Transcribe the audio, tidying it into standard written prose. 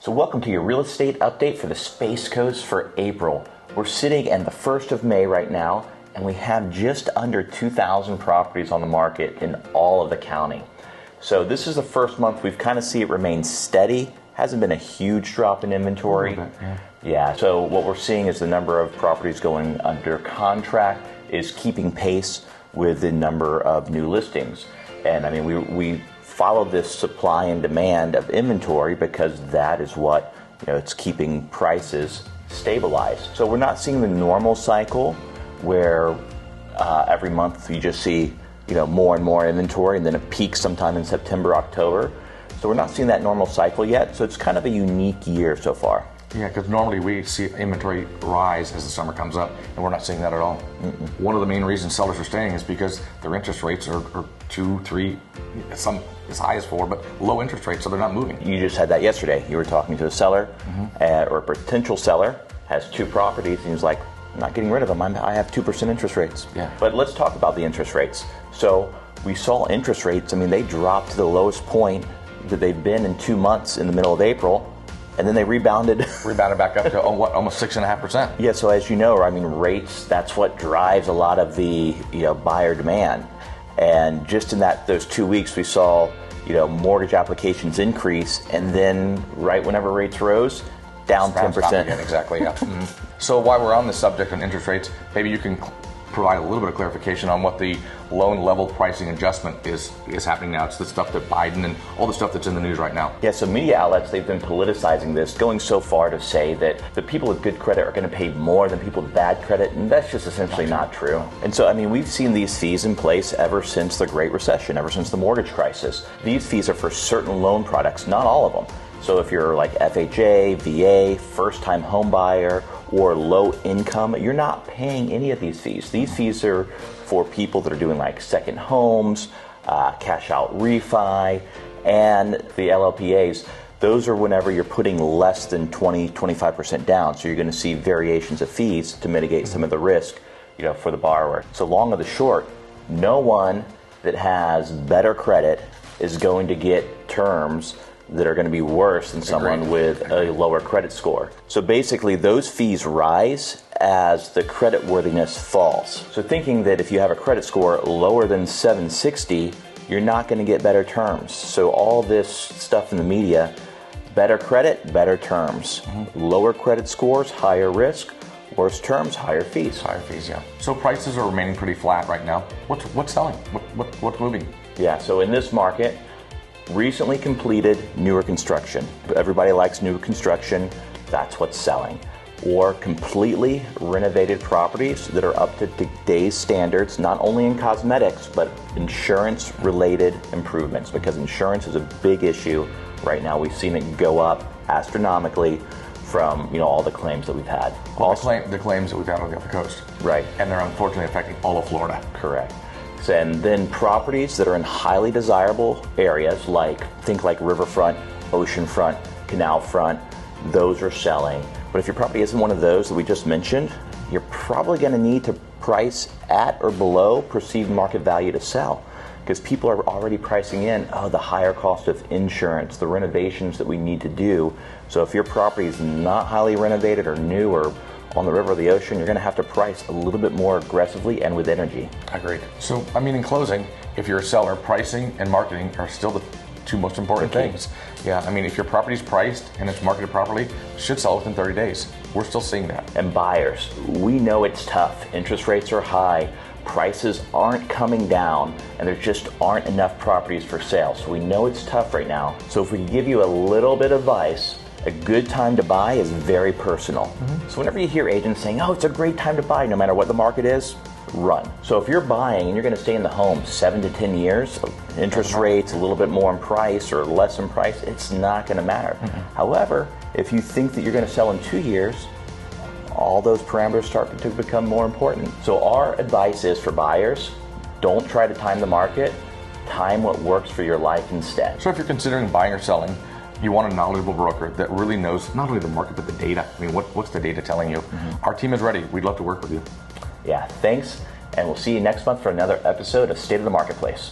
So welcome to your real estate update for the Space Coast for April. We're sitting at the 1st of May right now, and we have just under 2,000 properties on the market in all of the county. So this is the first month we've kind of seen it remain steady. Hasn't been a huge drop in inventory. Yeah, so what we're seeing is the number of properties going under contract is keeping pace with the number of new listings. And I mean, we follow this supply and demand of inventory because that is what, it's keeping prices stabilized. So we're not seeing the normal cycle where every month you just see, more and more inventory and then it peaks sometime in September, October. So we're not seeing that normal cycle yet. So it's kind of a unique year so far. Yeah, because normally we see inventory rise as the summer comes up, and we're not seeing that at all. One of the main reasons sellers are staying is because their interest rates are 2, 3, some as high as 4, but low interest rates, so they're not moving. You just had that yesterday. You were talking to a seller, or a potential seller, has 2 properties, and he's like, I'm not getting rid of them. I have 2% interest rates. Yeah. But let's talk about the interest rates. So we saw interest rates, they dropped to the lowest point that they've been in 2 months in the middle of April. And then they rebounded back up to almost 6.5%. Yeah, so as you know, rates, that's what drives a lot of the buyer demand. And just in those 2 weeks, we saw mortgage applications increase, and then right whenever rates rose, down 10%. Again, exactly. Yeah. So while we're on the subject on interest rates, maybe you can provide a little bit of clarification on what the loan level pricing adjustment is happening now. It's the stuff that Biden and all the stuff that's in the news right now. Yeah, so media outlets, they've been politicizing this, going so far to say that the people with good credit are going to pay more than people with bad credit, and that's just essentially not true. And so, we've seen these fees in place ever since the Great Recession, ever since the mortgage crisis. These fees are for certain loan products, not all of them. So if you're like FHA, VA, first-time home buyer, or low income, you're not paying any of these fees. These fees are for people that are doing like second homes, cash out refi, and the LLPAs. Those are whenever you're putting less than 20-25% down. So you're going to see variations of fees to mitigate some of the risk, for the borrower. So long or the short, no one that has better credit is going to get terms that are going to be worse than someone with a lower credit score. So basically, those fees rise as the credit worthiness falls. So thinking that if you have a credit score lower than 760, you're not going to get better terms. So all this stuff in the media, better credit, better terms. Lower credit scores, higher risk. Worse terms, higher fees. Higher fees, yeah. So prices are remaining pretty flat right now. What's selling? What's moving? Yeah, so in this market, recently completed newer construction. Everybody likes new construction. That's what's selling. Or completely renovated properties that are up to today's standards, not only in cosmetics, but insurance-related improvements, because insurance is a big issue right now. We've seen it go up astronomically from all the claims that we've had. The claims that we've had on the Gulf Coast. Right. And they're unfortunately affecting all of Florida. Correct. And then properties that are in highly desirable areas, think like riverfront, oceanfront, canal front, those are selling. But if your property isn't one of those that we just mentioned, you're probably going to need to price at or below perceived market value to sell, because people are already pricing in, the higher cost of insurance, the renovations that we need to do. So if your property is not highly renovated or new or on the river or the ocean, you're going to have to price a little bit more aggressively and with energy. Agreed. So, in closing, if you're a seller, pricing and marketing are still the 2 most important things. Yeah, if your property's priced and it's marketed properly, it should sell within 30 days. We're still seeing that. And buyers, we know it's tough. Interest rates are high. Prices aren't coming down, and there just aren't enough properties for sale. So we know it's tough right now. So if we can give you a little bit of advice, a good time to buy is very personal. So whenever you hear agents saying, it's a great time to buy, no matter what the market is, run. So if you're buying and you're going to stay in the home 7 to 10 years, interest rates a little bit more in price or less in price, it's not going to matter. However, if you think that you're going to sell in 2 years, all those parameters start to become more important. So our advice is for buyers, don't try to time the market, time what works for your life instead. So if you're considering buying or selling, you want a knowledgeable broker that really knows not only the market, but the data. What's the data telling you? Our team is ready. We'd love to work with you. Yeah, thanks. And we'll see you next month for another episode of State of the Marketplace.